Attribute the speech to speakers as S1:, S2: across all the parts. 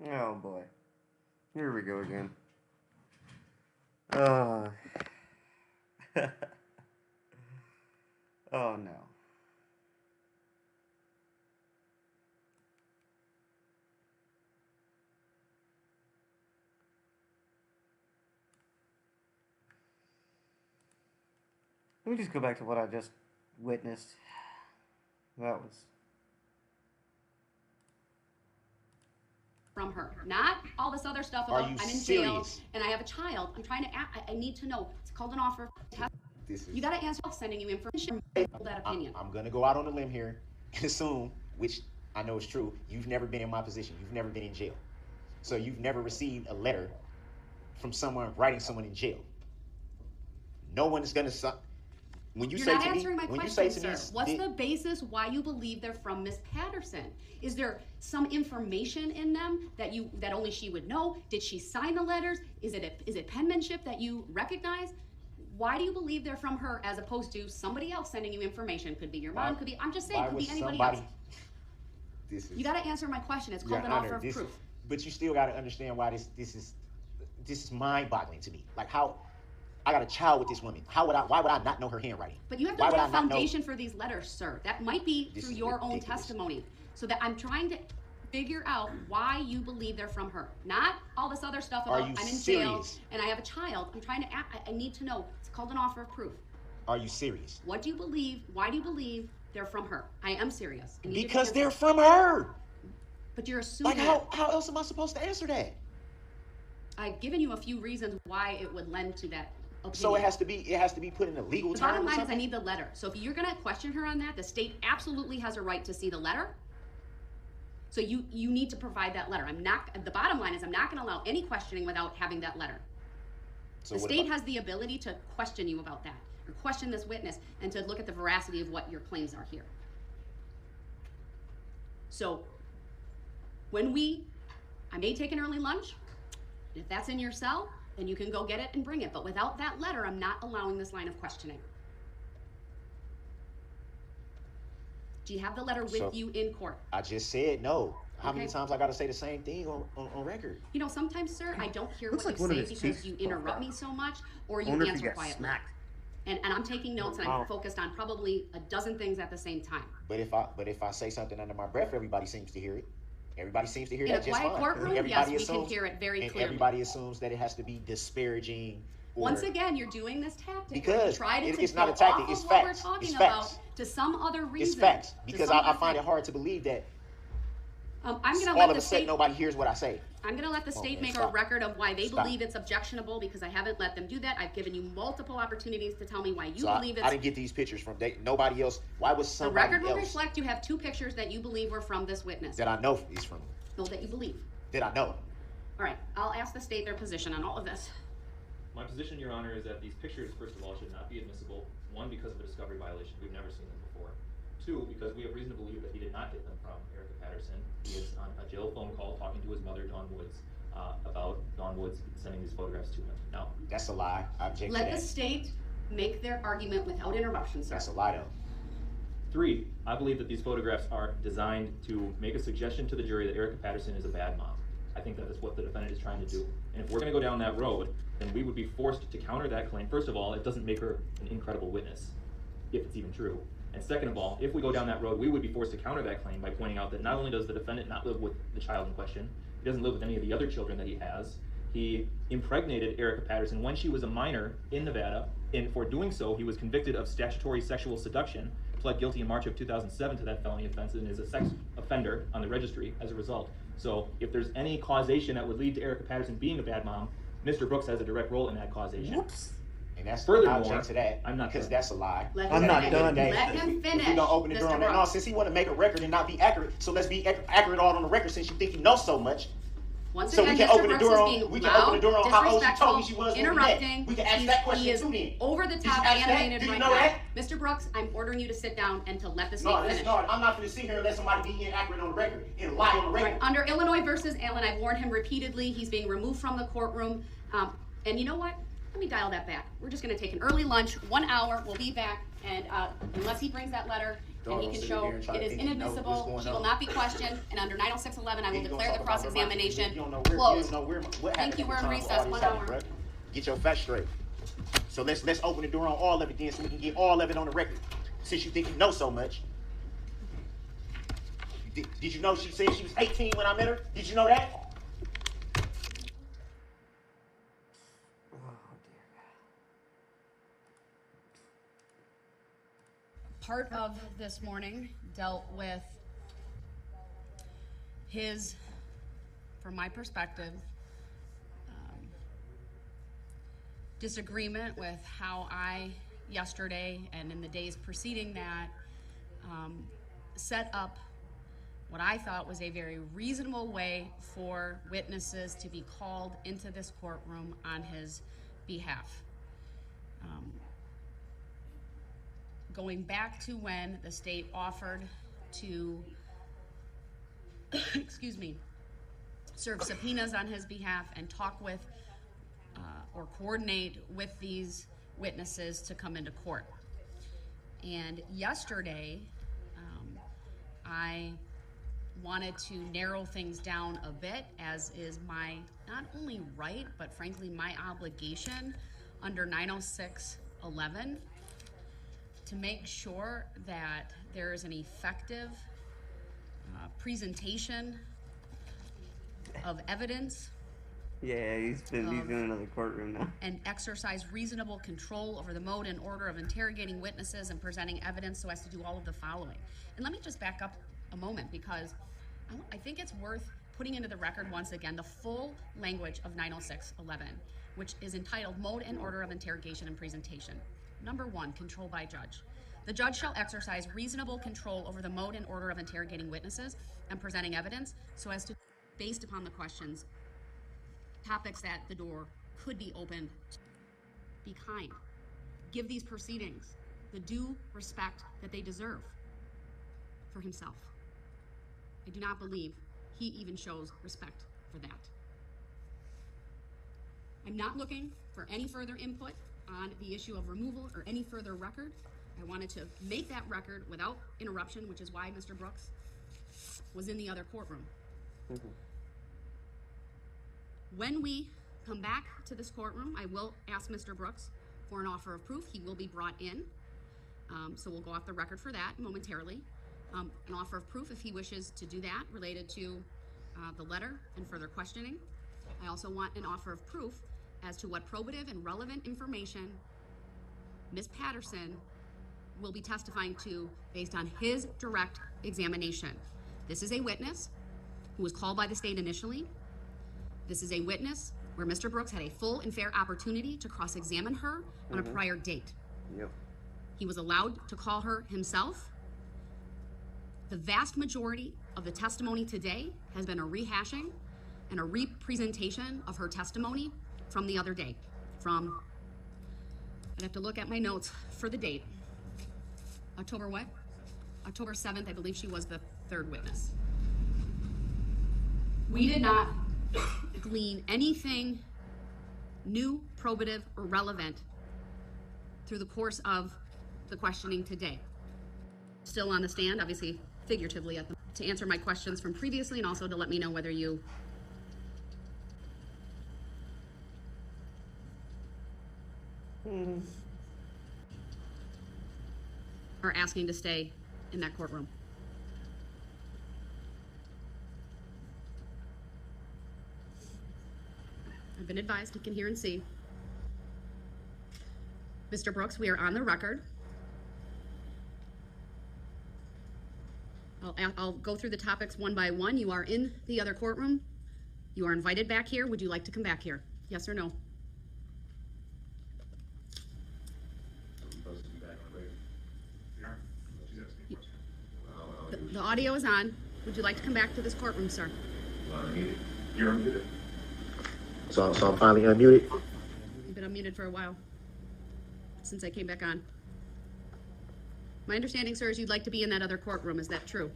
S1: Oh boy. Here we go again. Oh. Oh no. Let me just go back to what I just witnessed. That was
S2: from her, not all this other stuff about I'm in jail and I have a child. I'm trying to I need to know. It's called an offer of test. You got to answer. Sending you information. That opinion.
S3: I'm going to go out on a limb here and assume, which I know is true, you've never been in my position. You've never been in jail. So you've never received a letter from someone writing someone in jail. No one is going to... When you
S2: You're
S3: say
S2: not
S3: to
S2: answering
S3: me,
S2: my
S3: when
S2: question,
S3: you say to
S2: sir.
S3: me,
S2: What's the basis why you believe they're from Miss Patterson? Is there some information in them that only she would know? Did she sign the letters? Is it penmanship that you recognize? Why do you believe they're from her as opposed to somebody else sending you information? Could be your mom, could be, I'm just saying, could be anybody else. You got to answer my question. It's called an offer of proof.
S3: But you still got to understand why this is mind-boggling to me. Like how I got a child with this woman. Why would I not know her handwriting?
S2: But you have to lay a foundation for these letters, sir. That might be through your own testimony. So that I'm trying to figure out why you believe they're from her. Not all this other stuff about I'm in jail and I have a child. I'm trying to I need to know. It's called an offer of proof.
S3: Are you serious?
S2: What do you believe? Why do you believe they're from her? I am serious.
S3: Because they're from her.
S2: But you're assuming.
S3: Like how else am I supposed to answer that?
S2: I've given you a few reasons why it would lend to that opinion.
S3: So it has to be put in a legal term.
S2: The bottom line is I need the letter. So if you're gonna question her on that, the state absolutely has a right to see the letter. So you need to provide that letter. The bottom line is I'm not gonna allow any questioning without having that letter. So the state has the ability to question you about that, or question this witness, and to look at the veracity of what your claims are here. So I may take an early lunch. If that's in your cell, then you can go get it and bring it. But without that letter, I'm not allowing this line of questioning. Do you have the letter with you in court?
S3: I just said no. How many times I got to say the same thing on record?
S2: You know, sometimes, sir, I don't hear what you say because you interrupt me so much, or you answer quietly. And I'm taking notes, and I'm focused on probably a dozen things at the same time.
S3: But if I say something under my breath, everybody seems to hear it. Everybody seems to hear that just fine.
S2: In a quiet courtroom, yes, we can hear it very clearly.
S3: Everybody assumes that it has to be disparaging.
S2: Once again, you're doing this tactic.
S3: Because
S2: it's
S3: not a tactic, it's facts.
S2: What we're talking about to some other reason.
S3: It's facts. Because I find it hard to believe that
S2: I'm gonna
S3: all of a sudden nobody hears what I say.
S2: I'm going to let the state make a record of why they believe it's objectionable, because I haven't let them do that. I've given you multiple opportunities to tell me why you believe it's...
S3: I didn't get these pictures from nobody else. Why was somebody else...
S2: The record will reflect you have 2 pictures that you believe were from this witness.
S3: That I know is from...
S2: No, that you believe.
S3: That I know.
S2: All right. I'll ask the state their position on all of this.
S4: My position, Your Honor, is that these pictures, first of all, should not be admissible. 1, because of a discovery violation. We've never seen them before. 2, because we have reason to believe that he did not get them from Erica Patterson. He is on a jail phone call talking to his mother, Dawn Woods, about Dawn Woods sending these photographs to him. No.
S3: That's a lie. I object to that.
S2: Let the state make their argument without interruption, sir.
S3: That's a lie, though.
S4: 3, I believe that these photographs are designed to make a suggestion to the jury that Erica Patterson is a bad mom. I think that is what the defendant is trying to do. And if we're going to go down that road, then we would be forced to counter that claim. First of all, it doesn't make her an incredible witness, if it's even true. And second of all, if we go down that road, we would be forced to counter that claim by pointing out that not only does the defendant not live with the child in question, he doesn't live with any of the other children that he has. He impregnated Erica Patterson when she was a minor in Nevada, and for doing so, he was convicted of statutory sexual seduction, pled guilty in March of 2007 to that felony offense, and is a sex offender on the registry as a result. So if there's any causation that would lead to Erica Patterson being a bad mom, Mr. Brooks has a direct role in that causation.
S1: Whoops.
S3: And that's
S4: furthermore,
S3: to that,
S4: I'm not
S3: because
S4: done.
S3: that's a lie.
S1: I'm not done.
S2: Let him finish.
S3: We're gonna open the door on that. No, since he want to make a record and not be accurate, so let's be accurate all on the record. Since you think you know so much,
S2: once
S3: so
S2: again,
S3: we can
S2: Mr.
S3: open the
S2: Brooks
S3: door
S2: is
S3: on.
S2: being
S3: We can open the door on how old she told me she was.
S2: Interrupting.
S3: We can ask that question too. Then
S2: Over the top, animated right now. Mr. Brooks, I'm ordering you to sit down and to let the state finish.
S3: No, I'm not going to sit here and let somebody be inaccurate on the record and lie on the record.
S2: Right. Under Illinois versus Allen, I've warned him repeatedly. He's being removed from the courtroom. And you know what? Let me dial that back. We're just going to take an early lunch, 1 hour. We'll be back. And unless he brings that letter, and he can show it is inadmissible, she will not be questioned, and under 906.11, I will declare the cross-examination closed. Thank you, we're in recess, 1 hour.
S3: Get your facts straight. So let's open the door on all of it then so we can get all of it on the record. Since you think you know so much. Did you know she said she was 18 when I met her? Did you know that?
S1: Oh, dear God.
S2: Part of this morning dealt with his, from my perspective, disagreement with how I, yesterday and in the days preceding that, set up what I thought was a very reasonable way for witnesses to be called into this courtroom on his behalf. Going back to when the state offered to, excuse me, serve subpoenas on his behalf and talk with or coordinate with these witnesses to come into court. And yesterday, I wanted to narrow things down a bit, as is my not only right, but frankly my obligation under 906.11 to make sure that there is an effective presentation of evidence.
S1: Yeah, he's in another courtroom now.
S2: And exercise reasonable control over the mode and order of interrogating witnesses and presenting evidence so as to do all of the following. And let me just back up a moment, because I think it's worth putting into the record once again the full language of 906.11, which is entitled Mode and Order of Interrogation and Presentation. Number 1, control by judge. The judge shall exercise reasonable control over the mode and order of interrogating witnesses and presenting evidence so as to, based upon the questions, topics that the door could be opened. Be kind. Give these proceedings the due respect that they deserve for himself. I do not believe he even shows respect for that. I'm not looking for any further input on the issue of removal or any further record. I wanted to make that record without interruption, which is why Mr. Brooks was in the other courtroom. Mm-hmm. When we come back to this courtroom, I will ask Mr. Brooks for an offer of proof. He will be brought in, so we'll go off the record for that momentarily. An offer of proof if he wishes to do that related to the letter and further questioning. I also want an offer of proof as to what probative and relevant information Ms. Patterson will be testifying to based on his direct examination. This is a witness who was called by the state initially. This is a witness where Mr. Brooks had a full and fair opportunity to cross-examine her on a prior date.
S1: Yep.
S2: He was allowed to call her himself. The vast majority of the testimony today has been a rehashing and a representation of her testimony from the other day. I'd have to look at my notes for the date. October what? October 7th, I believe she was the third witness. We did not glean anything new, probative, or relevant through the course of the questioning today. Still on the stand, obviously figuratively, to answer my questions from previously and also to let me know whether you are asking to stay in that courtroom. I've been advised you can hear and see. Mr. Brooks, we are on the record. I'll go through the topics one by one. You are in the other courtroom. You are invited back here. Would you like to come back here? Yes or no? The audio is on. Would you like to come back to this courtroom, sir?
S3: You're unmuted. So I'm finally unmuted?
S2: You've been unmuted for a while, since I came back on. My understanding, sir, is you'd like to be in that other courtroom. Is that true?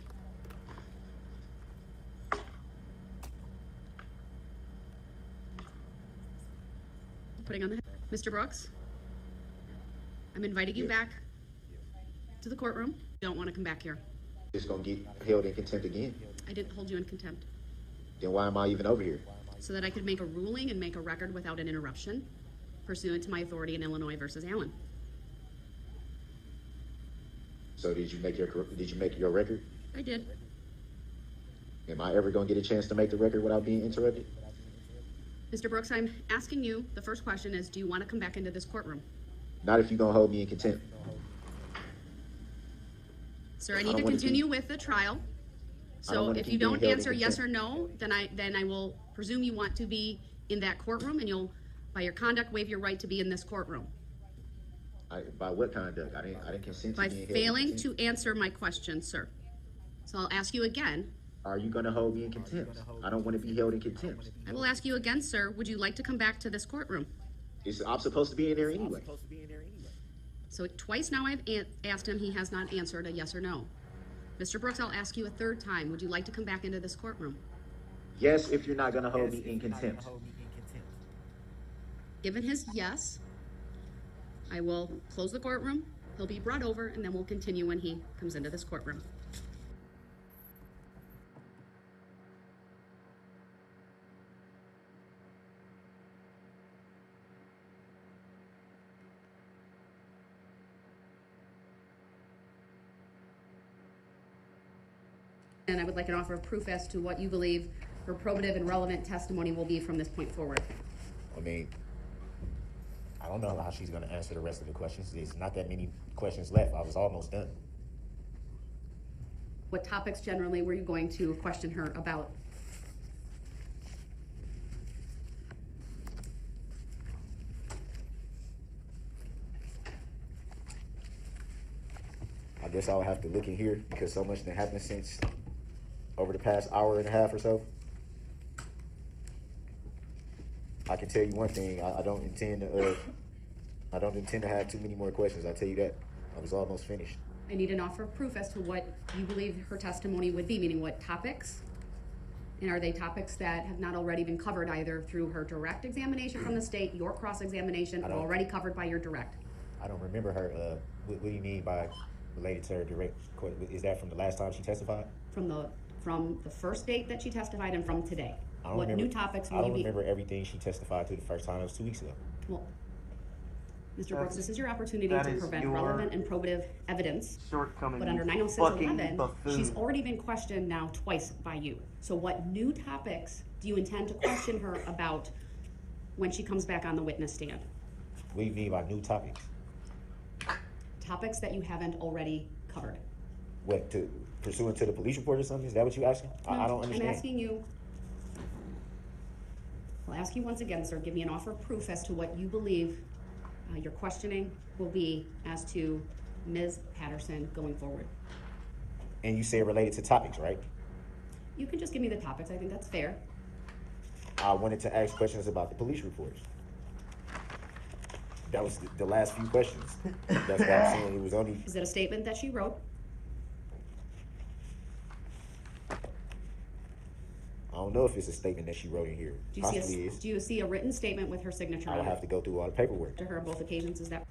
S2: Putting on the Mr. Brooks, I'm inviting you back to the courtroom. don't want to come back here.
S3: Just gonna get held in contempt again.
S2: I didn't hold you in contempt.
S3: Then why am I even over here?
S2: So that I could make a ruling and make a record without an interruption, pursuant to my authority in Illinois versus Allen.
S3: So did you make your record?
S2: I did.
S3: Am I ever gonna get a chance to make the record without being interrupted?
S2: Mr. Brooks, I'm asking you, the first question is, do you want to come back into this courtroom?
S3: Not if you're gonna hold me in contempt.
S2: Sir, I need to continue with the trial. So if you don't answer yes or no, then I will presume you want to be in that courtroom, and you'll, by your conduct, waive your right to be in this courtroom.
S3: By what conduct? I didn't consent to
S2: By
S3: being
S2: failing
S3: held in contempt.
S2: to answer my question, sir. So I'll ask you again.
S3: Are you gonna hold me in contempt? I don't want to be held in contempt.
S2: I will ask you again, sir. Would you like to come back to this courtroom?
S3: I'm supposed to be in there anyway.
S2: So twice now I've asked him, he has not answered a yes or no. Mr. Brooks, I'll ask you a third time. Would you like to come back into this courtroom?
S3: Yes, if you're not gonna hold me in contempt.
S2: Given his yes, I will close the courtroom. He'll be brought over, and then we'll continue when he comes into this courtroom. And I would like an offer of proof as to what you believe her probative and relevant testimony will be from this point forward.
S3: I mean, I don't know how she's gonna answer the rest of the questions. There's not that many questions left. I was almost done.
S2: What topics generally were you going to question her about?
S3: I guess I'll have to look in here because so much that happened since over the past hour and a half or so. I can tell you one thing, I don't intend to have too many more questions. I'll tell you that. I was almost finished.
S2: I need an offer of proof as to what you believe her testimony would be, meaning what topics? And are they topics that have not already been covered either through her direct examination from the state, your cross-examination, or already covered by your direct?
S3: I don't remember her, what do you mean by related to her direct? Is that from the last time she testified?
S2: From the first date that she testified and from today. What new topics will
S3: I
S2: you be?
S3: don't remember everything she testified to the first time. It was 2 weeks ago.
S2: Well, Mr. Brooks, this is your opportunity to prevent relevant and probative evidence.
S1: Shortcoming.
S2: But under
S1: Fucking
S2: 906.11,
S1: buffoon.
S2: she's already been questioned now twice by you. So what new topics do you intend to question her about when she comes back on the witness stand?
S3: What do you mean by new topics?
S2: Topics that you haven't already covered.
S3: What, pursuant to the police report or something? Is that what you're asking? I don't understand.
S2: I'm asking you. I'll ask you once again, sir. Give me an offer of proof as to what you believe your questioning will be as to Ms. Patterson going forward.
S3: And you say related to topics, right?
S2: You can just give me the topics. I think that's fair.
S3: I wanted to ask questions about the police reports. That was the last few questions. That's why I'm saying it was only...
S2: Is it a statement that she wrote?
S3: I don't know if it's a statement that she wrote in here. Possibly is.
S2: Do you see a written statement with her signature
S3: I
S2: on
S3: will
S2: it?
S3: have to go through all the paperwork.
S2: To her on both occasions, is that?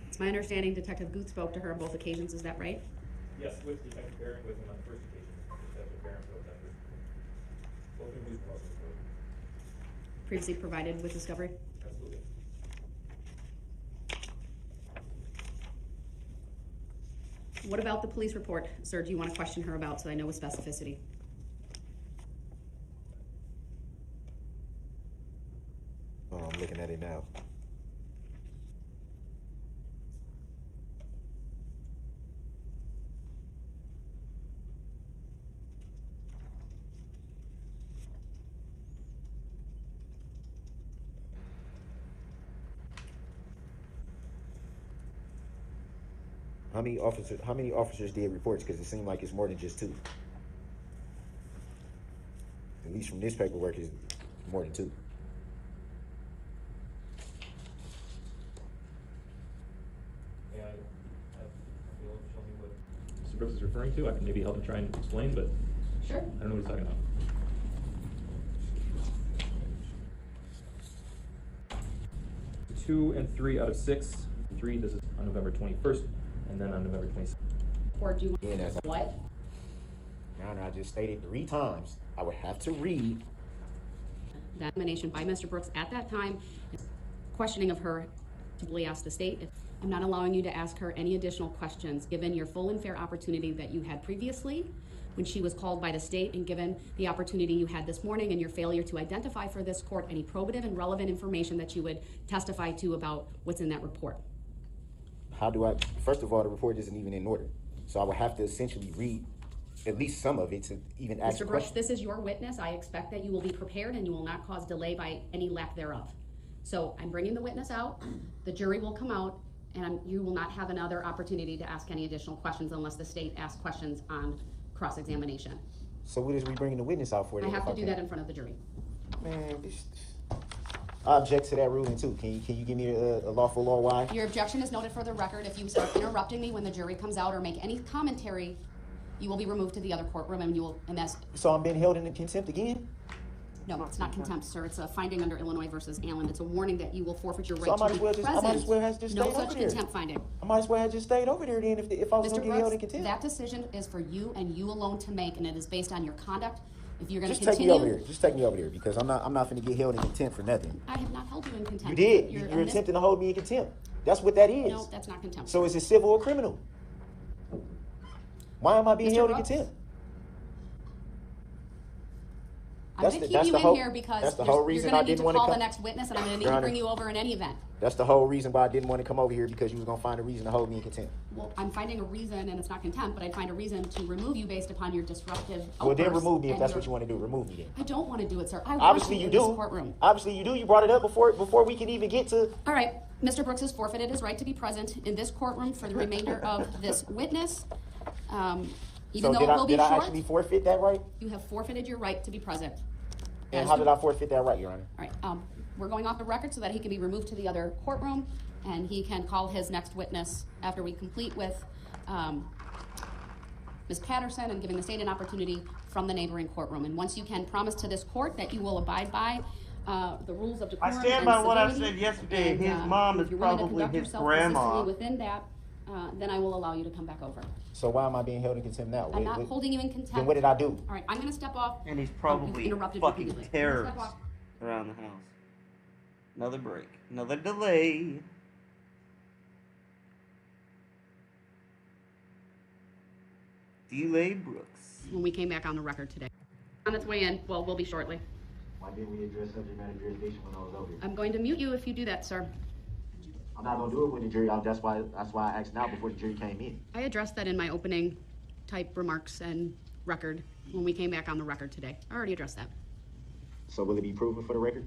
S2: It's my understanding Detective Guth spoke to her on both occasions, is that right?
S4: Yes, with Detective Barron with him on the first occasion. Detective Barron wrote that with both interviews were also recorded.
S2: Previously provided with discovery?
S4: Absolutely.
S2: What about the police report, sir? Do you want to question her about so I know with specificity?
S3: Oh, I'm looking at it now. How many officers did reports? Because it seemed like it's more than just 2. At least from this paperwork, it's more than 2.
S4: May I show me what Mr. Brooks is referring to? I can maybe help him try and explain, but
S2: Sure.
S4: I don't know what he's talking about. 2 and 3 out of 6. 3, this is on November 21st. and then on November 26th.
S2: Or do you want
S3: Yeah, that's
S2: what?
S3: Your Honor, I just stated 3 times. I would have to read.
S2: That nomination by Mr. Brooks at that time, questioning of her, to ask the state. I'm not allowing you to ask her any additional questions, given your full and fair opportunity that you had previously when she was called by the state, and given the opportunity you had this morning and your failure to identify for this court any probative and relevant information that you would testify to about what's in that report.
S3: How do I, first of all, the report isn't even in order. So I would have to essentially read at least some of it to even ask
S2: Mr. Brooks,
S3: questions.
S2: this is your witness. I expect that you will be prepared and you will not cause delay by any lack thereof. So I'm bringing the witness out, the jury will come out, and you will not have another opportunity to ask any additional questions unless the state asks questions on cross-examination.
S3: So what is we bringing the witness out for?
S2: I have to do that in front of the jury.
S3: Man, I object to that ruling too. Can you give me a lawful law why?
S2: Your objection is noted for the record. If you start interrupting me when the jury comes out or make any commentary, you will be removed to the other courtroom, and that's...
S3: So I'm being held in contempt again?
S2: No, it's not contempt, sir. It's a finding under Illinois versus Allen. It's a warning that you will forfeit your right
S3: So I might
S2: to
S3: as
S2: be
S3: well
S2: present.
S3: I might as well have just
S2: No
S3: stayed
S2: such
S3: over there.
S2: contempt finding.
S3: I might as well have just stayed over there then if I was going
S2: Mr.
S3: to get held in
S2: Brooks,
S3: contempt.
S2: that decision is for you and you alone to make, and it is based on your conduct. If you're going to
S3: Just take
S2: continue...
S3: me over there. Just take me over there because I'm not going to get held in contempt for nothing.
S2: I have not held you in contempt.
S3: You did.
S2: You're
S3: You're attempting to hold me in contempt. That's what that is.
S2: No, that's not contempt.
S3: So is it civil or criminal? Why am I being
S2: Mr.
S3: held in
S2: Brooks?
S3: contempt?
S2: I'm going to keep you in here because
S3: that's the
S2: you're
S3: whole
S2: going
S3: reason
S2: to
S3: I
S2: need
S3: didn't
S2: to
S3: want to
S2: call the
S3: come.
S2: next witness, and I'm going to need
S3: Your
S2: to
S3: Honor.
S2: bring you over in any event.
S3: That's the whole reason why I didn't want to come over here because you was going to find a reason to hold me in contempt.
S2: Well, I'm finding a reason, and it's not contempt, but I'd find a reason to remove you based upon your disruptive
S3: Well, then
S2: outbursts
S3: remove me if
S2: and
S3: that's
S2: your-
S3: what you want to do. Remove me then.
S2: I don't want to do it, sir. I want
S3: Obviously
S2: you
S3: you
S2: in this
S3: do.
S2: courtroom.
S3: Obviously you do. You brought it up before we can even get to.
S2: All right, Mr. Brooks has forfeited his right to be present in this courtroom for the remainder of this witness. Even though it will be
S3: did I
S2: short,
S3: actually forfeit that right?
S2: you have forfeited your right to be present.
S3: And
S2: As
S3: how
S2: the-
S3: did I forfeit that right, Your Honor?
S2: All right, we're going off the record so that he can be removed to the other courtroom, and he can call his next witness after we complete with Ms. Patterson and giving the state an opportunity from the neighboring courtroom. And once you can promise to this court that you will abide by the rules of decorum
S1: I stand
S2: and
S1: by what I
S2: civility,
S1: said yesterday.
S2: and,
S1: His mom
S2: if
S1: is
S2: you're willing to
S1: probably
S2: conduct
S1: his
S2: yourself
S1: grandma.
S2: consistently within that, then I will allow you to come back over.
S3: So why am I being held in contempt now?
S2: I'm not holding you in contempt.
S3: Then what did I do?
S2: All right, I'm going to step off.
S1: And he's
S2: You've
S1: probably
S2: interrupted
S1: fucking
S2: repeatedly.
S1: terrorists
S2: Step off.
S1: around the house. Another break. Another delay. Delay Brooks.
S2: When we came back on the record today. On its way in. Well, we'll be shortly.
S3: Why didn't we address subject matter jurisdiction when I was over here?
S2: I'm going to mute you if you do that, sir.
S3: I'm not gonna do it with the jury. That's why I asked now before the jury came in.
S2: I addressed that in my opening type remarks and record when we came back on the record today. I already addressed that.
S3: So will it be proven for the record?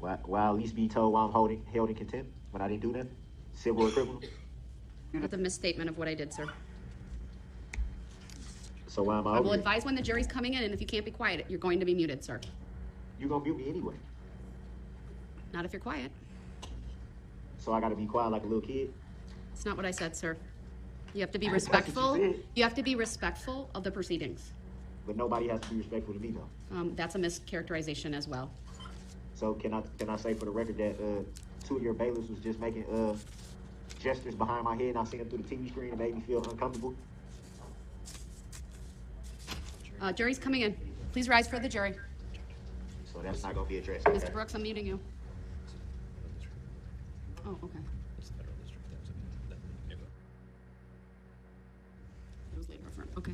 S3: Will I at least be told why I'm held in contempt when I didn't do nothing? Civil or criminal?
S2: That's a misstatement of what I did, sir.
S3: So why am I
S2: I
S3: over
S2: will
S3: here?
S2: advise when the jury's coming in, and if you can't be quiet, you're going to be muted, sir.
S3: You're gonna mute me anyway.
S2: Not if you're quiet.
S3: So I gotta be quiet like a little kid?
S2: It's not what I said, sir. You have to be
S3: That's what you
S2: respectful.
S3: said.
S2: You have to be respectful of the proceedings.
S3: But nobody has to be respectful to me though.
S2: That's a mischaracterization as well.
S3: So can I say for the record that 2 of your bailiffs was just making gestures behind my head and I seen them through the TV screen and made me feel uncomfortable?
S2: Jury's coming in. Please rise for the jury.
S3: So that's not gonna be addressed.
S2: Mr. Brooks, I'm muting you. Oh, okay. It was later affirmed. Okay.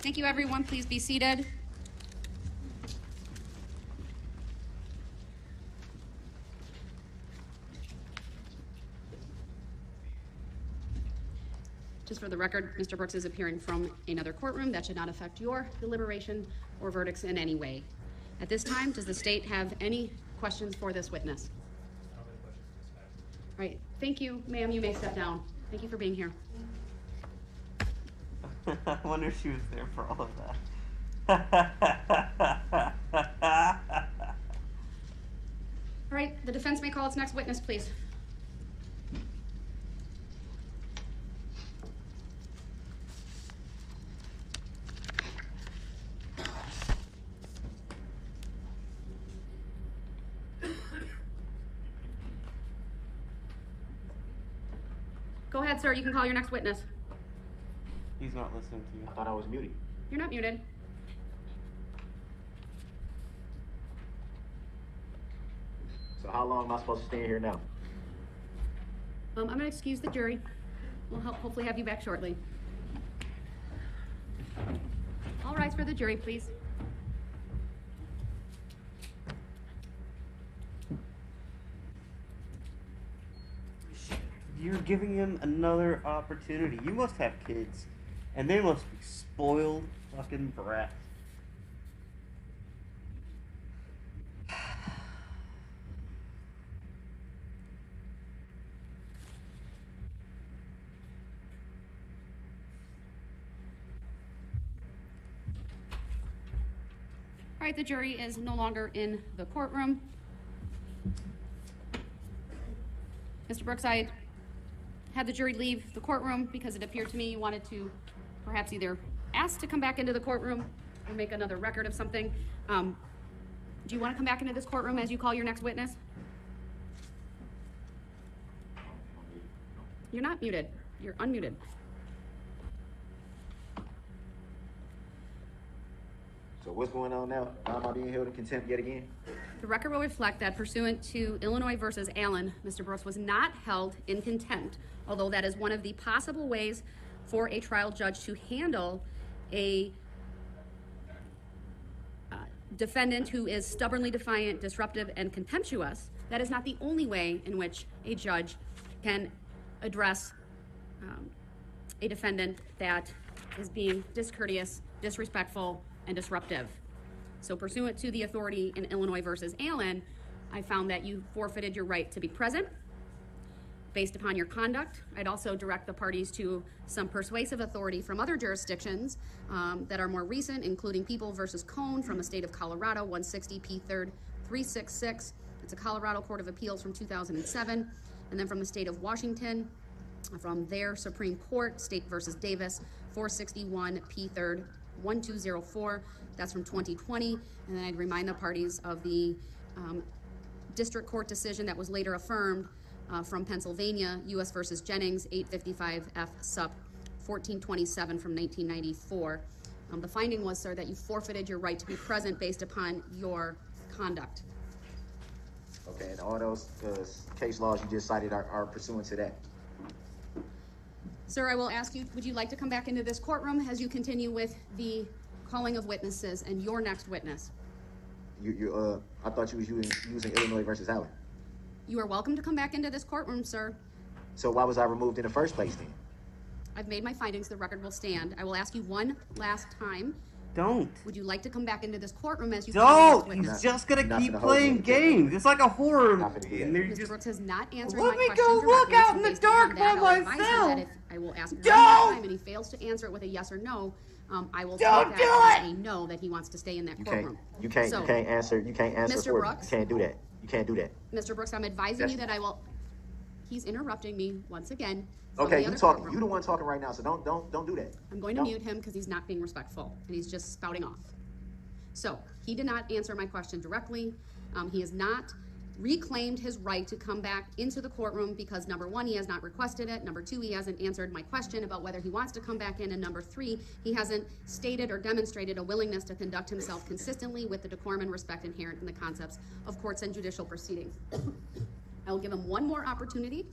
S2: Thank you, everyone. Please be seated. Just for the record, Mr. Brooks is appearing from another courtroom. That should not affect your deliberation or verdicts in any way. At this time, does the state have any questions for this witness? All right. Thank you, ma'am. You may step down. Thank you for being here.
S1: I wonder if she was there for all of that.
S2: All right, the defense may call its next witness, please. Go ahead, sir, you can call your next witness.
S1: He's not listening to you.
S3: I thought I was muted.
S2: You're not muted.
S3: So how long am I supposed to stay here now?
S2: I'm gonna excuse the jury. We'll hopefully have you back shortly. All rise for the jury, please.
S1: You're giving him another opportunity. You must have kids, and they must be spoiled fucking brats.
S2: All right, the jury is no longer in the courtroom. Mr. Brooks, I had the jury leave the courtroom because it appeared to me you wanted to perhaps either ask to come back into the courtroom or make another record of something. Do you want to come back into this courtroom as you call your next witness? You're not muted. You're unmuted.
S3: So what's going on now? Why am I being held in contempt yet again?
S2: The record will reflect that pursuant to Illinois versus Allen, Mr. Brooks was not held in contempt, although that is one of the possible ways for a trial judge to handle a defendant who is stubbornly defiant, disruptive, and contemptuous. That is not the only way in which a judge can address a defendant that is being discourteous, disrespectful, and disruptive. So pursuant to the authority in Illinois versus Allen, I found that you forfeited your right to be present based upon your conduct. I'd also direct the parties to some persuasive authority from other jurisdictions that are more recent, including People versus Cone from the state of Colorado, 160 P. 3rd 366. It's a Colorado Court of Appeals from 2007. And then from the state of Washington, from their Supreme Court, State versus Davis, 461 P. 3rd 1204. That's from 2020. And then I'd remind the parties of the district court decision that was later affirmed from Pennsylvania, U.S. versus Jennings, 855 F. Sup. 1427 from 1994. The finding was, sir, that you forfeited your right to be present based upon your conduct.
S3: Okay, and all those case laws you just cited are pursuant to that.
S2: Sir, I will ask you, would you like to come back into this courtroom as you continue with the calling of witnesses and your next witness?
S3: I thought you was using Illinois versus Allen.
S2: You are welcome to come back into this courtroom, sir.
S3: So why was I removed in the first place then?
S2: I've made my findings. The record will stand. I will ask you one last time.
S1: Don't.
S2: Would you like to come back into this courtroom as you
S1: Don't! He's just gonna keep playing games. It's like a horror movie. And
S2: Mr. Brooks has not answered
S1: Let
S2: my
S1: me
S2: question
S1: go look
S2: directly,
S1: out
S2: so
S1: in the
S2: based upon
S1: dark
S2: that,
S1: by
S2: I'll advise him
S1: myself.
S2: that if I will ask him
S1: Don't!
S2: one more time and he fails to answer it with a yes or no, I will take
S1: Don't
S2: that
S1: do
S2: as a no that he wants to stay in that
S3: You
S2: courtroom.
S3: can't answer
S2: Mr.
S3: for
S2: Brooks?
S3: me. You can't do that. You can't do that.
S2: Mr. Brooks, I'm advising you that I will. He's interrupting me once again. from
S3: Okay,
S2: the
S3: you
S2: other
S3: talking.
S2: courtroom.
S3: You're the one talking right now, so don't do that.
S2: I'm going to mute him because he's not being respectful and he's just spouting off. So he did not answer my question directly. He has not reclaimed his right to come back into the courtroom because number one, he has not requested it. Number two, he hasn't answered my question about whether he wants to come back in. And number three, he hasn't stated or demonstrated a willingness to conduct himself consistently with the decorum and respect inherent in the concepts of courts and judicial proceedings. I will give him one more opportunity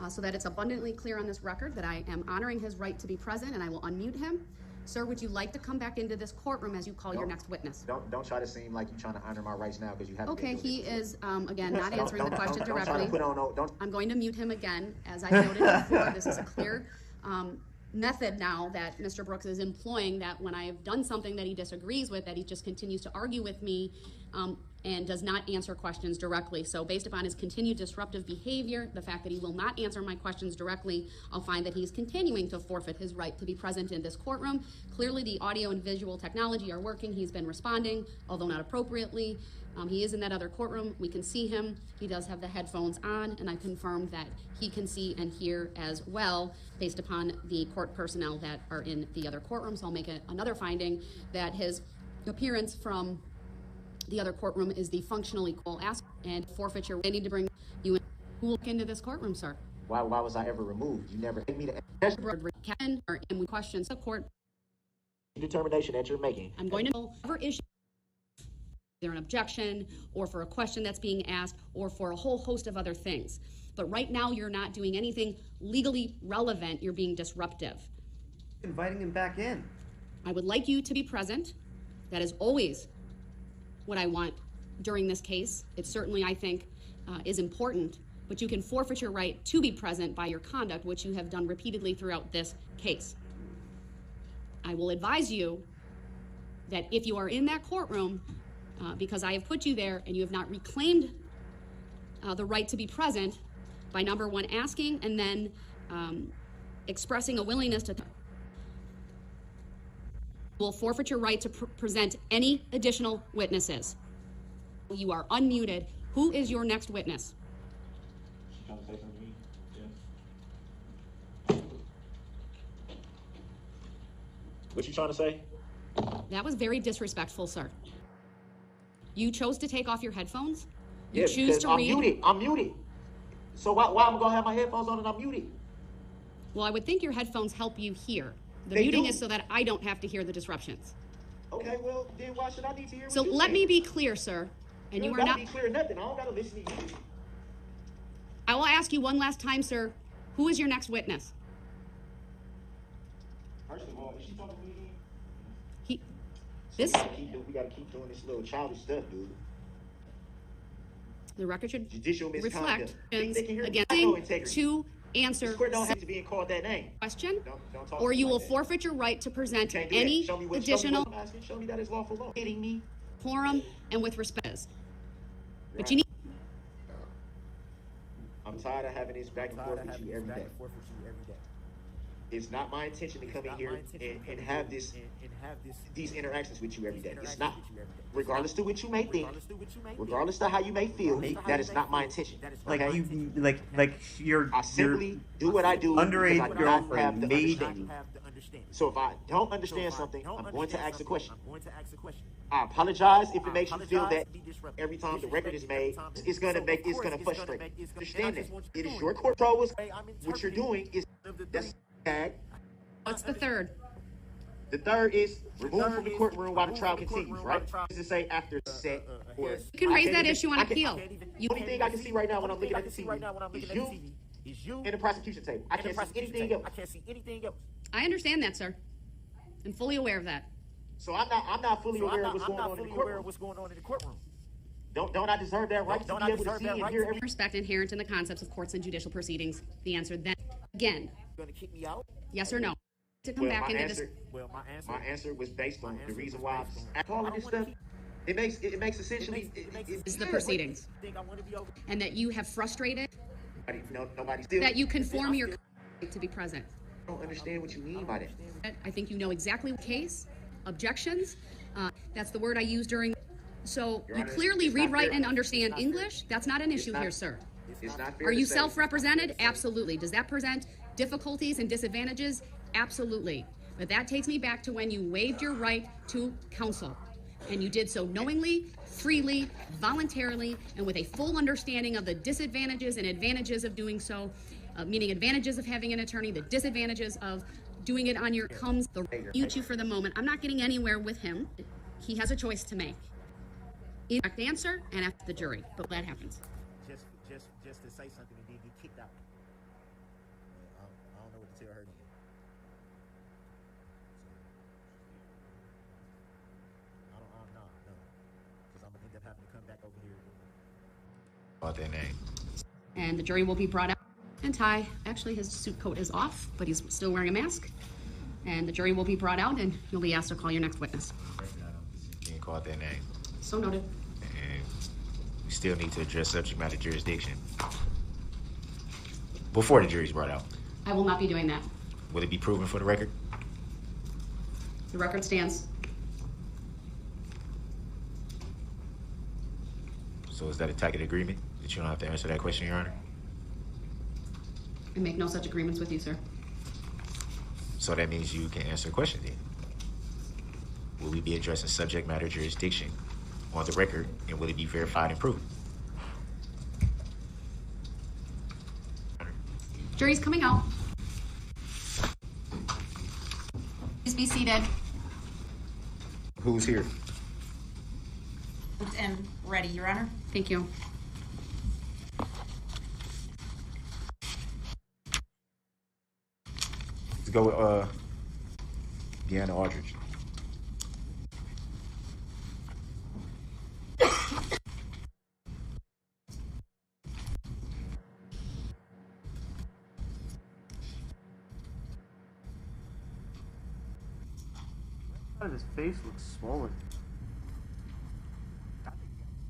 S2: so that it's abundantly clear on this record that I am honoring his right to be present, and I will unmute him. Sir, would you like to come back into this courtroom as you call your next witness?
S3: Don't try to seem like you're trying to honor my rights now because you haven't.
S2: Okay,
S3: been doing
S2: he
S3: it.
S2: is, again, not answering the question
S3: Don't try
S2: directly.
S3: to put on
S2: I'm going to mute him again. As I noted before, this is a clear method now that Mr. Brooks is employing, that when I have done something that he disagrees with, that he just continues to argue with me. and does not answer questions directly. So based upon his continued disruptive behavior, the fact that he will not answer my questions directly, I'll find that he's continuing to forfeit his right to be present in this courtroom. Clearly the audio and visual technology are working. He's been responding, although not appropriately. He is in that other courtroom. We can see him. He does have the headphones on, and I confirmed that he can see and hear as well based upon the court personnel that are in the other courtroom. So I'll make another finding that his appearance from the other courtroom is the functional equal aspect, and forfeiture. They need to bring you in. Who will look into this courtroom, sir?
S3: Why was I ever removed? You never gave me the
S2: Captain, or and we questions the court.
S3: determination that you're making.
S2: I'm going to know whatever issue, either an objection, or for a question that's being asked, or for a whole host of other things. But right now, you're not doing anything legally relevant. You're being disruptive.
S1: Inviting him back in.
S2: I would like you to be present. That is always what I want during this case. It certainly, I think, is important, but you can forfeit your right to be present by your conduct, which you have done repeatedly throughout this case. I will advise you that if you are in that courtroom, because I have put you there and you have not reclaimed the right to be present by number one, asking, and then expressing a willingness to will forfeit your right to present any additional witnesses. You are unmuted. Who is your next witness?
S3: What you trying to say?
S2: That was very disrespectful, sir. You chose to take off your headphones. You
S3: Yeah,
S2: choose
S3: because
S2: to
S3: I'm
S2: read.
S3: muted. I'm muted. So why am I gonna have my headphones on and I'm muted?
S2: Well, I would think your headphones help you hear. The
S3: They
S2: muting
S3: do.
S2: is so that I don't have to hear the disruptions.
S3: Okay, well then why should I need to hear?
S2: So
S3: what you
S2: let
S3: saying?
S2: me be clear, sir. And you
S3: don't
S2: are
S3: gotta
S2: not.
S3: be clear nothing. I don't gotta listen to you.
S2: I will ask you one last time, sir. Who is your next witness?
S3: First of all, is she talking to me again?
S2: He.
S3: So
S2: This.
S3: we gotta keep doing this little childish stuff, dude.
S2: The record should
S3: Judicial misconduct.
S2: reflect
S3: They can hear me.
S2: against
S3: I have no integrity.
S2: to answer
S3: This court don't have to be called that name.
S2: question,
S3: Don't talk
S2: or
S3: to me
S2: you
S3: like
S2: will
S3: that.
S2: forfeit your right to present
S3: Can't do that.
S2: any
S3: Show me what
S2: additional
S3: I'm asking. Show me that it's lawful law. Hitting me.
S2: quorum and with respect. But you need.
S3: I'm tired of having this back and forth with you every day. It's not my intention to come in here and have these interactions with you every day. It's not. Regardless to what you may think, regardless to how you may feel, that is not my intention.
S1: Like
S3: Okay?
S1: you, like you're.
S3: I simply do what I do
S1: underage
S3: because I do not have
S1: girlfriend
S3: the
S1: made
S3: understanding. So if I don't understand something, I'm going to ask a question. I apologize if it makes you feel that every time the record is made, it's gonna frustrate. Understand that it is your court control. What you're doing is that's tag.
S2: What's the third?
S3: The third is removed from the courtroom while the trial continues, right? Does it say after set or
S2: You can raise that issue on appeal.
S3: The only thing I can see right now when I'm looking at the TV is you and the prosecution table. I can't see anything else.
S2: I understand that, sir. I'm fully aware of that.
S3: So I'm not fully aware of what's going on in the courtroom. Don't I deserve that right to be able to see and hear everything?
S2: Respect inherent in the concepts of courts and judicial proceedings. The answer then again.
S3: Going to kick me out?
S2: Yes or no? To come back into this.
S3: My answer was based on the reason why I'm calling this stuff. It makes essentially
S2: Is the proceedings, and that you have frustrated
S3: nobody still.
S2: that you conform your to be present.
S3: I don't understand what you mean by that.
S2: I think you know exactly the case. Objections. That's the word I used during. So
S3: Your
S2: you
S3: Honor,
S2: clearly
S3: it's
S2: read,
S3: not
S2: write,
S3: fair.
S2: and understand English. That's not an issue
S3: not-
S2: here, sir.
S3: It's not fair
S2: Are
S3: to
S2: you
S3: say-
S2: self-represented? Absolutely. Does that present difficulties and disadvantages? Absolutely. But that takes me back to when you waived your right to counsel. And you did so knowingly, freely, voluntarily, and with a full understanding of the disadvantages and advantages of doing so, meaning advantages of having an attorney, the disadvantages of doing it on your comes, the mute you for the moment. I'm not getting anywhere with him. He has a choice to make. Correct answer and after the jury. But that happens.
S3: Just to say something and then get kicked out. I don't know what to tell her yet. No. Because I'm gonna end up having to come back over here. About their name.
S2: And the jury will be brought out. And Ty, actually his suit coat is off, but he's still wearing a mask. And the jury will be brought out and you'll be asked to call your next witness.
S3: You can call out their name.
S2: So noted.
S3: And we still need to address subject matter jurisdiction before the jury's brought out.
S2: I will not be doing that.
S3: Will it be proven for the record?
S2: The record stands.
S3: So is that a tacit agreement that you don't have to answer that question, Your Honor?
S2: I make no such agreements with you, sir.
S3: So that means you can answer a question then. Will we be addressing subject matter jurisdiction on the record, and will it be verified and proven?
S2: Jury's coming out. Please be seated.
S3: Who's here?
S5: And ready, Your Honor.
S2: Thank you.
S3: Let's go with Deanna Aldridge.
S1: God, his face looks swollen.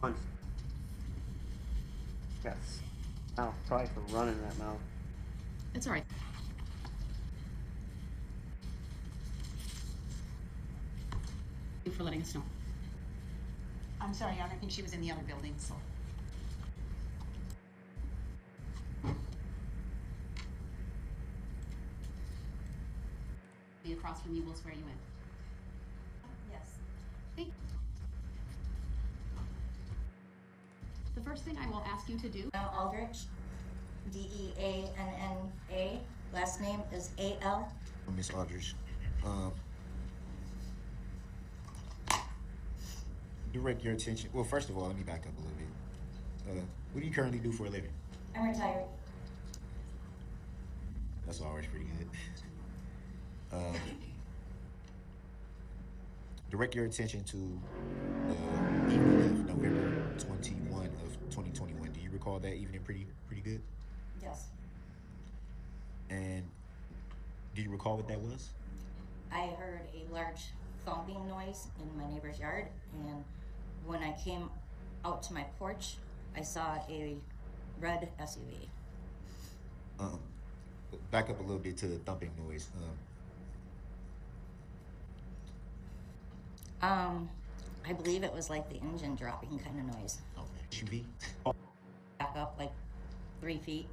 S1: Punched. Yes. Mouth, probably for running that mouth.
S2: It's all right. Thank you for letting us know.
S5: I'm sorry, Your Honor. I think she was in the other building, so.
S2: Be across from you. We'll swear you in.
S5: Yes.
S2: Thank you. The first thing I will ask you to do.
S6: Aldridge, Deanna. Last name is Al.
S3: Miss Aldridge, direct your attention. Well, first of all, let me back up a little bit. What do you currently do for a living?
S6: I'm retired.
S3: That's always pretty good. Direct your attention to the evening of November 21 of 2021. Do you recall that evening pretty good?
S6: Yes.
S3: And do you recall what that was?
S6: I heard a large thumping noise in my neighbor's yard, and when I came out to my porch, I saw a red SUV.
S3: Back up a little bit to the thumping noise.
S6: I believe it was like the engine dropping kind of noise.
S3: SUV?
S6: Back up like 3 feet,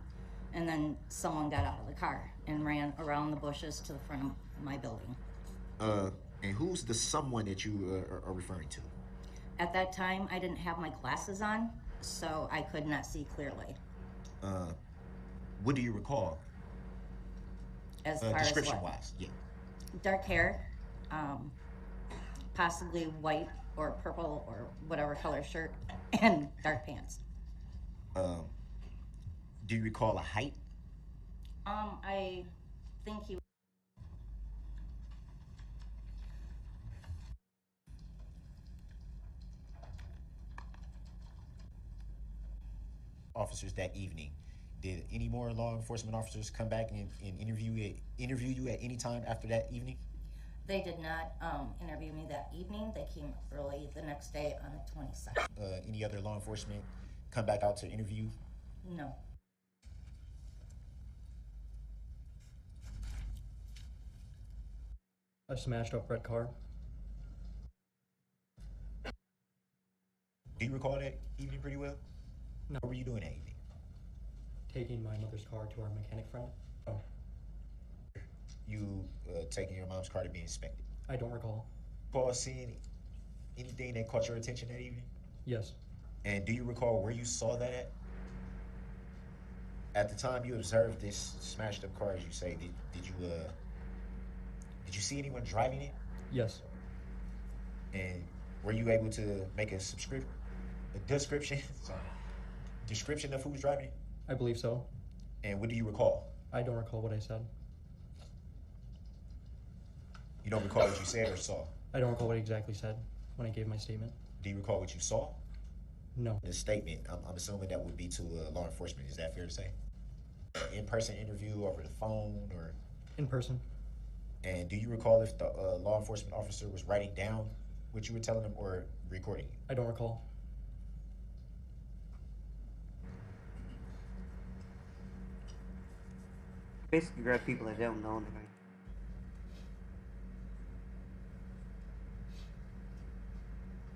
S6: and then someone got out of the car and ran around the bushes to the front of my building.
S3: And who's the someone that you are referring to?
S6: At that time, I didn't have my glasses on, so I could not see clearly.
S3: What do you recall?
S6: As far as
S3: description-wise, yeah.
S6: Dark hair, possibly white or purple or whatever color shirt, and dark pants.
S3: Do you recall a height?
S6: I think he.
S3: Officers that evening. Did any more law enforcement officers come back and interview you at any time after that evening?
S6: They did not interview me that evening. They came early the next day on the 22nd.
S3: Any other law enforcement come back out to interview?
S6: No.
S7: A smashed up red car.
S3: Do you recall that evening pretty well?
S7: No.
S3: What were you doing that evening?
S7: Taking my mother's car to our mechanic friend. Oh,
S3: You taking your mom's car to be inspected.
S7: I don't recall.
S3: Recall seeing anything that caught your attention that evening?
S7: Yes.
S3: And do you recall where you saw that at? At the time you observed this smashed up car, as you say, did you see anyone driving it?
S7: Yes.
S3: And were you able to make a description of who's driving it?
S7: I believe so.
S3: And what do you recall?
S7: I don't recall what I said.
S3: You don't recall what you said or saw?
S7: I don't recall what I exactly said when I gave my statement.
S3: Do you recall what you saw?
S7: No.
S3: The statement, I'm assuming that would be to law enforcement. Is that fair to say? In-person interview, over the phone, or?
S7: In person.
S3: And do you recall if the law enforcement officer was writing down what you were telling him or recording you?
S7: I don't recall.
S1: Basically grab people that don't know anything.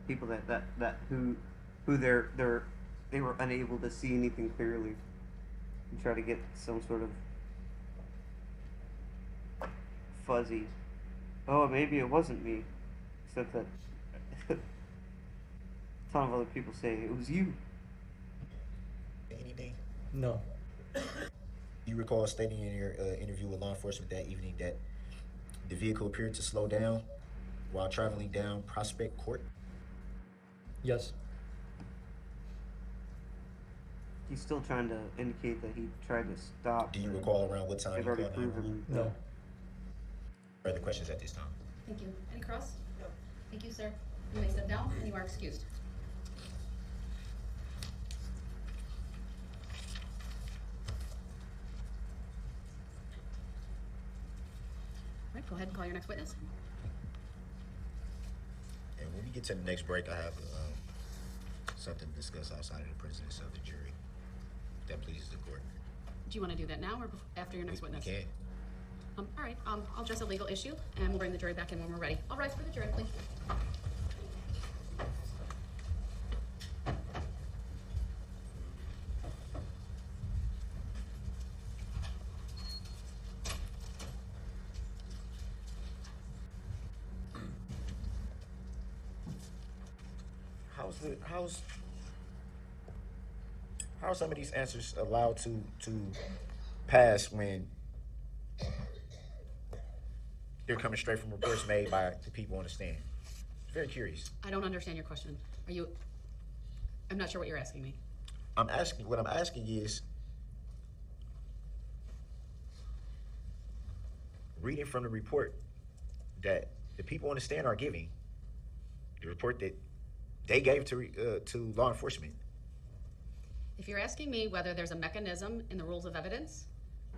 S1: People who they were unable to see anything clearly and try to get some sort of fuzzy. Oh, maybe it wasn't me. Except that a ton of other people say it was you.
S3: Anything?
S7: No.
S3: You recall stating in your interview with law enforcement that evening that the vehicle appeared to slow down while traveling down Prospect Court?
S7: Yes.
S1: He's still trying to indicate that he tried to stop.
S3: Do you recall around what time
S1: They've
S3: you
S1: already
S3: called
S1: proven.
S3: 911?
S7: No.
S3: Further questions at this time?
S2: Thank you. Any cross? No. Thank you, sir. You may sit down and you are excused. All right, go ahead and call your next witness.
S3: And when we get to the next break, I have something to discuss outside of the presence of the jury. If that pleases the court.
S2: Do you want to do that now or after your next witness?
S3: We can.
S2: All right, I'll address a legal issue and we'll bring the jury back in when we're ready. All rise for the jury, please.
S3: How are some of these answers allowed to pass when they're coming straight from reports made by the people on the stand? Very curious.
S2: I don't understand your question. I'm not sure what you're asking me.
S3: What I'm asking is, reading from the report that the people on the stand are giving, the report that they gave to law enforcement.
S2: If you're asking me whether there's a mechanism in the rules of evidence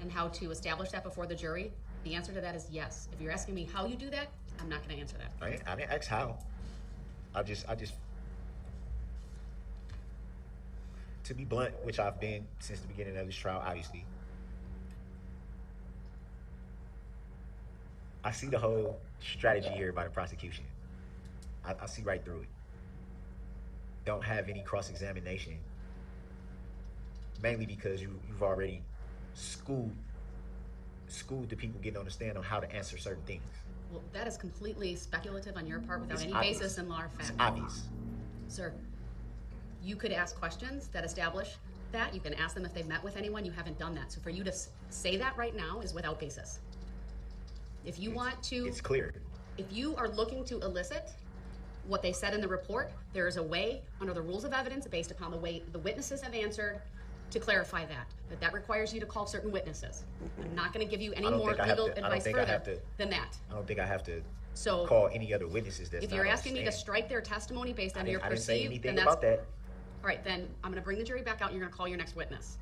S2: and how to establish that before the jury, the answer to that is yes. If you're asking me how you do that, I'm not going to answer that.
S3: I didn't ask how. I just, to be blunt, which I've been since the beginning of this trial, obviously, I see the whole strategy here by the prosecution. I see right through it. Don't have any cross-examination, mainly because you've already schooled the people getting on the stand on how to answer certain things.
S2: Well, that is completely speculative on your part without
S3: It's
S2: any
S3: obvious.
S2: basis in law or fact.
S3: It's obvious.
S2: Sir, you could ask questions that establish that. You can ask them if they've met with anyone. You haven't done that. So for you to say that right now is without basis. If you want to...
S3: It's clear.
S2: If you are looking to elicit what they said in the report, there is a way under the rules of evidence based upon the way the witnesses have answered to clarify that. But that requires you to call certain witnesses. I'm not going to give you any more legal advice further than that.
S3: I don't think I have to
S2: So
S3: call any other witnesses that's
S2: if
S3: not
S2: you're
S3: on
S2: asking
S3: the
S2: me to
S3: stand.
S2: strike their testimony based on your
S3: I didn't say
S2: perceived,
S3: anything
S2: then that's
S3: about that.
S2: all right. Then I'm going to bring the jury back out and you're going to call your next witness.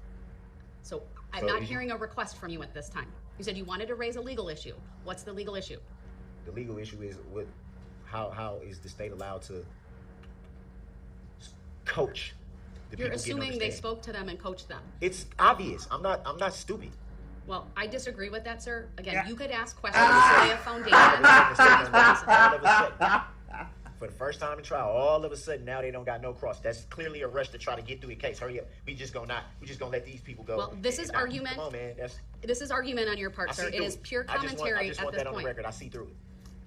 S2: So I'm
S3: So
S2: not
S3: is
S2: hearing a request from you at this time. You said you wanted to raise a legal issue. What's the legal issue?
S3: The legal issue is how is the state allowed to coach the
S2: You're
S3: people getting on the
S2: assuming they
S3: stand?
S2: spoke to them and coached them.
S3: It's obvious. I'm not stupid.
S2: Well, I disagree with that, sir. Again,
S1: Yeah.
S2: you could ask questions to lay a foundation.
S3: All of a sudden, for the first time in trial, all of a sudden now they don't got no cross. That's clearly a rush to try to get through the case. Hurry up. We just gonna let these people go.
S2: Well, this is
S3: Nah,
S2: argument.
S3: Come on, man.
S2: This is argument on your part,
S3: I
S2: sir.
S3: see
S2: It
S3: through
S2: is pure
S3: I just
S2: commentary
S3: want
S2: at this
S3: that on the
S2: point.
S3: record. I see through it.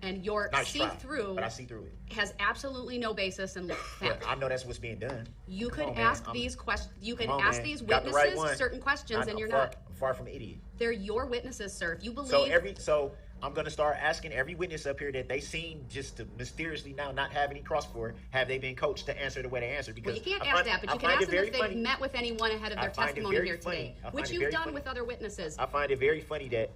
S2: And your
S3: Nice try,
S2: see-through
S3: but I see through it.
S2: has absolutely no basis in
S3: But
S2: fact.
S3: I know that's what's being done.
S2: You
S3: Come
S2: could
S3: on, man.
S2: ask
S3: I'm-
S2: these questions. You can
S3: Come on,
S2: ask
S3: man.
S2: these
S3: Got the right
S2: witnesses
S3: one.
S2: certain questions, and you're
S3: I'm
S2: not.
S3: far from an idiot.
S2: They're your witnesses, sir. If you believe.
S3: So I'm gonna start asking every witness up here that they seem just to mysteriously now not have any cross for. Have they been coached to answer the way they answer? Because
S2: Well, you can't
S3: I
S2: ask
S3: find-
S2: that, but
S3: I
S2: you can
S3: find
S2: ask
S3: it
S2: them if
S3: very
S2: they've
S3: funny.
S2: met with anyone ahead of
S3: I
S2: their
S3: find it
S2: testimony
S3: very
S2: here
S3: funny.
S2: today,
S3: I find
S2: which
S3: it
S2: you've
S3: very
S2: done
S3: funny.
S2: with other witnesses.
S3: I find it very funny that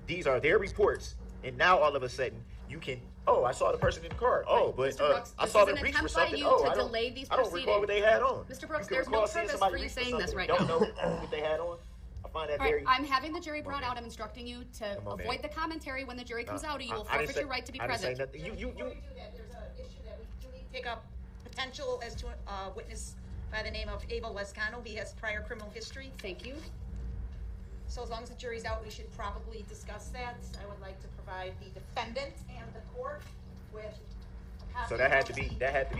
S3: these are their reports, and now all of a sudden you can. Oh, I saw the person in the car. Oh, but
S2: Mr. Brooks,
S3: I
S2: this
S3: saw
S2: is
S3: them
S2: an
S3: reach for
S2: attempt by
S3: something.
S2: you
S3: Oh,
S2: to
S3: I don't,
S2: delay these
S3: I don't recall what they had on.
S2: Mr. Brooks,
S3: You can
S2: there's
S3: recall
S2: no
S3: seeing
S2: purpose
S3: somebody
S2: for you
S3: reach for
S2: saying this
S3: something.
S2: right
S3: Don't
S2: now.
S3: know what they had on. I find that
S2: All right,
S3: very.
S2: I'm having the jury brought out. I'm instructing you to
S3: Come on,
S2: avoid
S3: man.
S2: the commentary when the jury comes out, or you will
S3: I didn't
S2: forfeit
S3: say-
S2: your right to be
S3: I didn't say
S2: present.
S3: nothing. You.
S5: Before we do that, there's an issue that we do need to take up potential as to a witness by the name of Abel Lascano. He has prior criminal history.
S2: Thank you.
S5: So as long as the jury's out, we should probably discuss that. I would like to provide the defendant and the court with a copy.
S3: So that had to be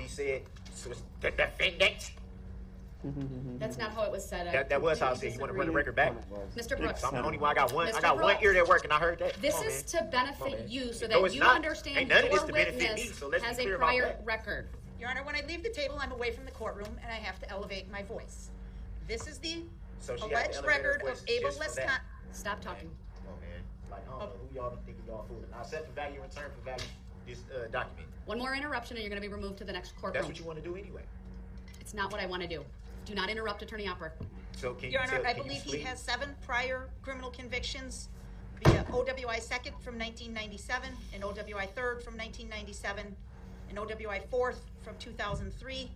S3: said. So it's the defendant.
S2: That's not how it was said.
S3: That was how I said. You want to run the record back?
S2: Mr. Brooks.
S3: I'm the only one. I got one.
S2: Mr.
S3: I got one
S2: Brooks.
S3: ear that work, and I heard that.
S2: This
S3: Come on,
S2: is
S3: man.
S2: to benefit
S3: Come on, man.
S2: you so
S3: No,
S2: that
S3: it's
S2: you
S3: not.
S2: understand
S3: Ain't none of this
S2: your
S3: to benefit me,
S2: witness
S3: so let's be
S2: has a
S3: clear about
S2: prior
S3: that.
S2: record.
S5: Your Honor, when I leave the table, I'm away from the courtroom and I have to elevate my voice. This is the
S3: So she had to
S5: alleged
S3: elevate her
S5: record of
S3: voice
S5: Abel
S3: just for
S5: Lascano.
S3: that.
S2: Stop talking.
S3: Come on, man. Like, I don't know who y'all think y'all fooling. I set for value, return for value. This document.
S2: One more interruption and you're going to be removed to the next courtroom.
S3: That's what you want to do anyway.
S2: It's not what I want to do. Do not interrupt Attorney Opper.
S3: So can
S5: Your
S3: you
S5: Honor,
S3: tell?
S5: I
S3: can you
S5: believe he
S3: explain?
S5: has 7 prior criminal convictions via OWI 2nd from 1997, and OWI 3rd from 1997, and OWI 4th from 2003,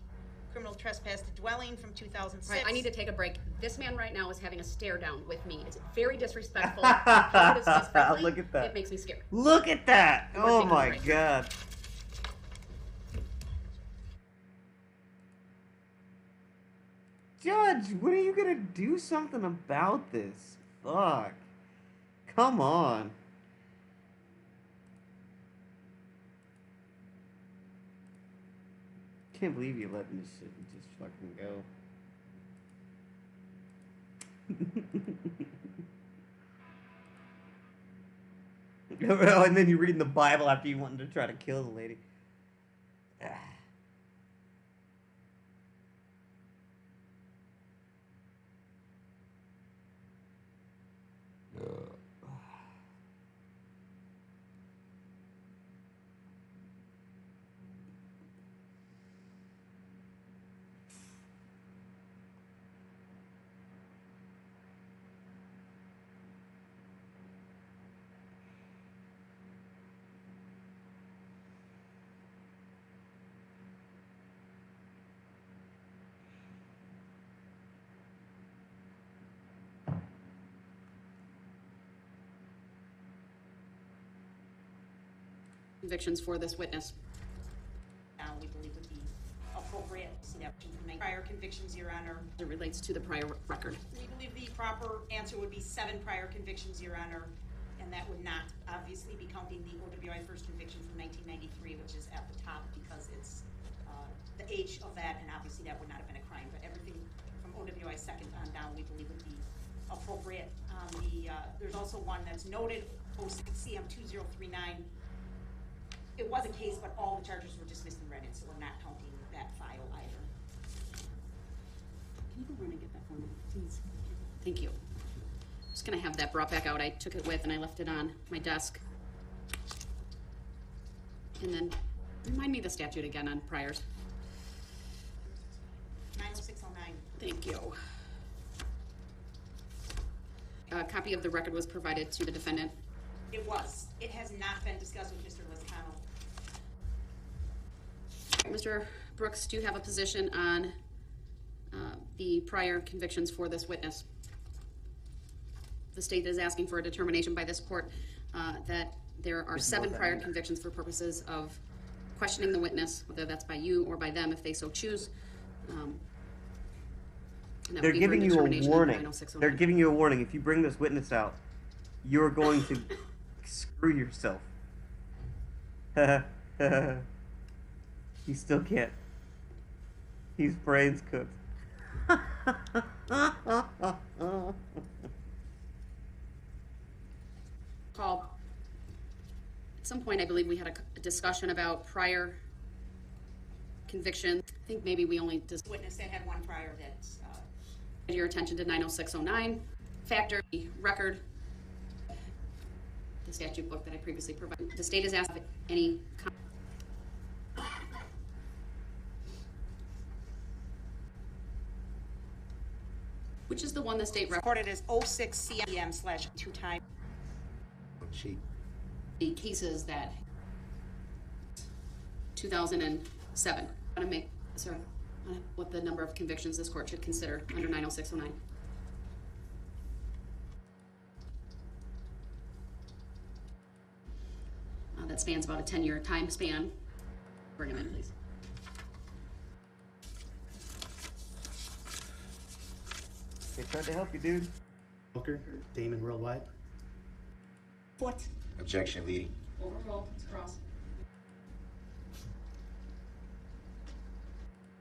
S5: criminal trespass to dwelling from 2006.
S2: All right, I need to take a break. This man right now is having a stare down with me. It's very disrespectful. How it is disrespectful.
S1: Look at that.
S2: It makes me scared.
S1: Look at that!
S2: We're
S1: Oh
S2: taking a
S1: my
S2: break.
S1: god. Judge, when are you gonna do something about this? Fuck. Come on. Can't believe you letting this shit just fucking go. Oh, and then you're reading the Bible after you wanted to try to kill the lady. Ah.
S2: Convictions for this witness.
S8: Now we believe would be appropriate. See that from prior convictions, Your Honor.
S2: As it relates to the prior record.
S8: We believe the proper answer would be 7 prior convictions, Your Honor, and that would not obviously be counting the OWI first conviction from 1993, which is at the top because it's the age of that, and obviously that would not have been a crime. But everything from OWI second on down, we believe would be appropriate. There's also one that's noted, CM 2039. It was a case, but all the charges were dismissed and read in, so we're not counting that file either.
S2: Can you go run and get that for me, please? Thank you. Just gonna have that brought back out. I took it with and I left it on my desk. And then remind me the statute again on priors.
S8: 90609.
S2: Thank you. A copy of the record was provided to the defendant.
S8: It was. It has not been discussed with Mr. Lascano.
S2: Mr. Brooks, do you have a position on the prior convictions for this witness? The state is asking for a determination by this court that there are 7 prior convictions for purposes of questioning the witness, whether that's by you or by them if they so choose. And that
S1: They're
S2: would be for
S1: giving you a
S2: determination under
S1: warning.
S2: 90609.
S1: They're giving you a warning. If you bring this witness out, you're going to screw yourself. He still can't. His brain's cooked.
S2: Call. At some point, I believe we had a discussion about prior conviction. I think maybe we only just
S8: Witness that had one prior that's
S2: your attention to 90609. Factor the record, the statute book that I previously provided. The state is asked if any which is the one the state
S8: recorded as 06 CM/2 time.
S3: Cheap.
S2: the cases that 2007. I want to make, sir, what the number of convictions this court should consider under 90609. That spans about a 10-year time span. Bring him in, please.
S1: They tried to help you, dude.
S9: Booker, Damon Worldwide.
S5: What?
S3: Objection, leading.
S2: Overruled. It's cross.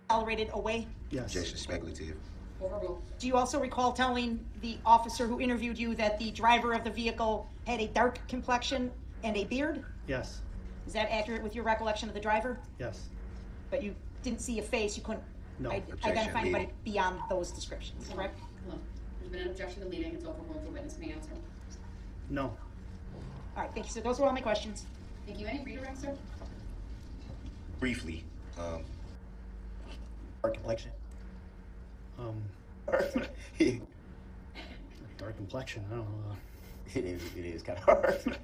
S5: Tolerated away?
S9: Yes.
S3: Objection, speculative.
S2: Overruled.
S5: Do you also recall telling the officer who interviewed you that the driver of the vehicle had a dark complexion and a beard?
S9: Yes.
S5: Is that accurate with your recollection of the driver?
S9: Yes.
S5: But you didn't see a face, you couldn't
S9: No.
S5: identify anybody beyond those descriptions, correct?
S2: Hold on. There's been an objection to leading. It's overruled. The witness may answer.
S9: No.
S5: All right, thank you, sir. Those were all my questions.
S2: Thank you. Any redirect, sir?
S3: Briefly, dark complexion. it
S9: Dark complexion. I don't know.
S3: is kind of hard.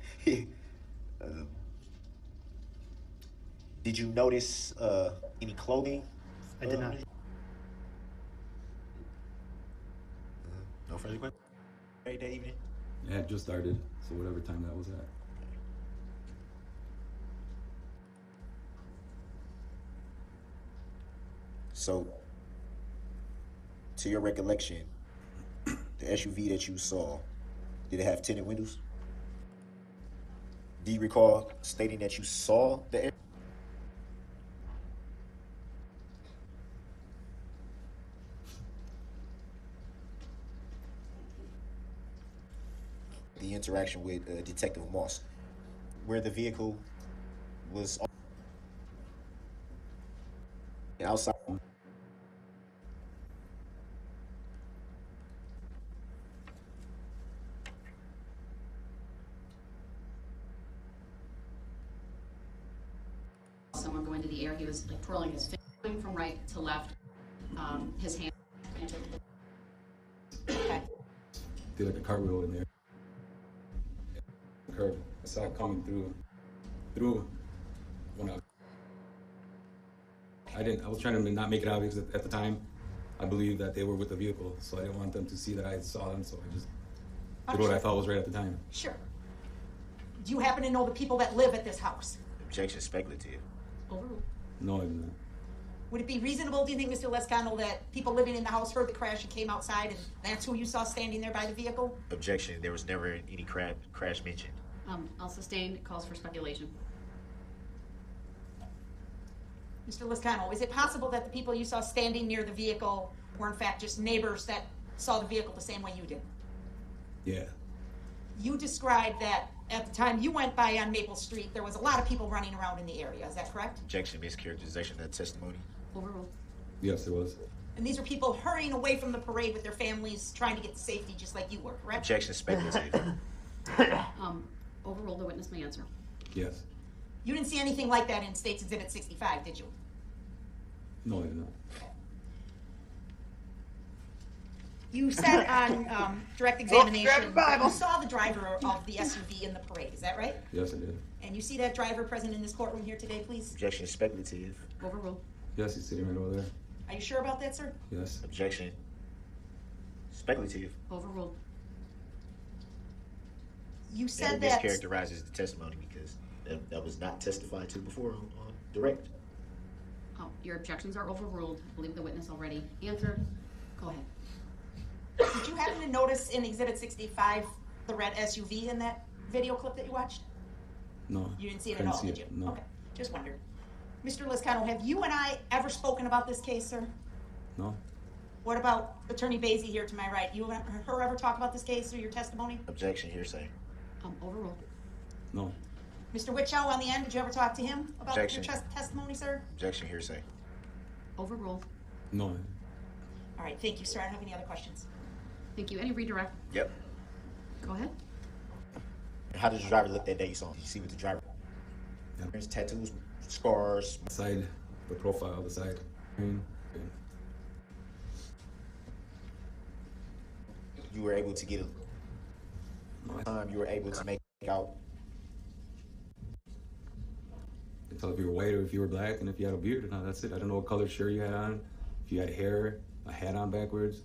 S3: Did you notice any clothing?
S9: I did not.
S3: No further questions? Right that evening?
S10: It had just started, so whatever time that was at.
S3: So, to your recollection, the SUV that you saw, did it have tinted windows? Do you recall stating that you saw the interaction with Detective Moss, where the vehicle was outside?
S2: Someone going to the air. He was like twirling his finger from right to left. His hand.
S5: Okay.
S10: Did like a cartwheel in there. Curve. I saw it coming through when I was trying to not make it obvious at the time. I believed that they were with the vehicle, so I didn't want them to see that I saw them, so I just did what I thought was right at the time.
S5: Sure. Do you happen to know the people that live at this house?
S3: Objection, speculative.
S2: Overruled.
S10: No, I did not.
S5: Would it be reasonable, do you think, Mr. Lascano, that people living in the house heard the crash and came outside, and that's who you saw standing there by the vehicle?
S3: Objection, there was never any crash mentioned.
S2: I'll sustain. It calls for speculation.
S5: Mr. Lascano, is it possible that the people you saw standing near the vehicle were in fact just neighbors that saw the vehicle the same way you did?
S10: Yeah.
S5: You described that at the time you went by on Maple Street, there was a lot of people running around in the area. Is that correct?
S3: Objection, mischaracterization of that testimony.
S2: Overruled.
S10: Yes, it was.
S5: And these are people hurrying away from the parade with their families, trying to get to safety just like you were, correct?
S3: Objection, speculative.
S2: Overruled. The witness may answer.
S10: Yes.
S5: You didn't see anything like that in State's Exhibit 65, did you?
S10: No, I did not.
S5: You said on direct examination, you saw the driver of the SUV in the parade, is that right?
S10: Yes, I did.
S5: And you see that driver present in this courtroom here today, please?
S3: Objection, speculative.
S2: Overruled.
S10: Yes, he's sitting right over there.
S5: Are you sure about that, sir?
S10: Yes.
S3: Objection, speculative.
S2: Overruled.
S5: You
S3: And
S5: said
S3: it
S5: that...
S3: mischaracterizes the testimony because that was not testified to before on direct.
S2: Your objections are overruled. I believe the witness already answered. Go ahead.
S5: Did you happen to notice in Exhibit 65 the red SUV in that video clip that you watched?
S10: No.
S5: You didn't see it at
S10: Couldn't
S5: all,
S10: see
S5: did
S10: it,
S5: you?
S10: no.
S5: Okay, just wondered. Mr. Lascano, have you and I ever spoken about this case, sir?
S10: No.
S5: What about Attorney Basie here to my right? You and her ever talk about this case or your testimony?
S3: Objection, hearsay.
S2: Overruled.
S10: No.
S5: Mr. Witchow on the end, did you ever talk to him about
S3: Objection.
S5: your testimony, sir?
S3: Objection, hearsay.
S2: Overruled.
S10: No.
S5: All right, thank you, sir. I don't have any other questions.
S2: Thank you. Any redirect?
S3: Yep.
S2: Go ahead.
S3: How did the driver look that day you saw him? Did you see what the driver?
S10: Yeah.
S3: There's tattoos, scars.
S10: Side, the profile, the side.
S3: You were able to get you were able to make out.
S10: I can tell if you were white or if you were black and if you had a beard or not. That's it. I don't know what color shirt you had on. If you had hair, a hat on backwards.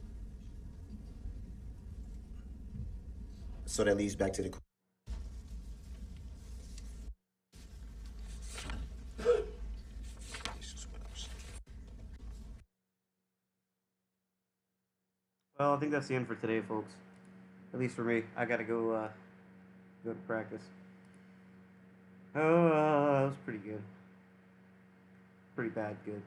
S3: So that leads back to the.
S1: Well, I think that's the end for today, folks. At least for me, I gotta go to practice. Oh, that was pretty good. Pretty bad good.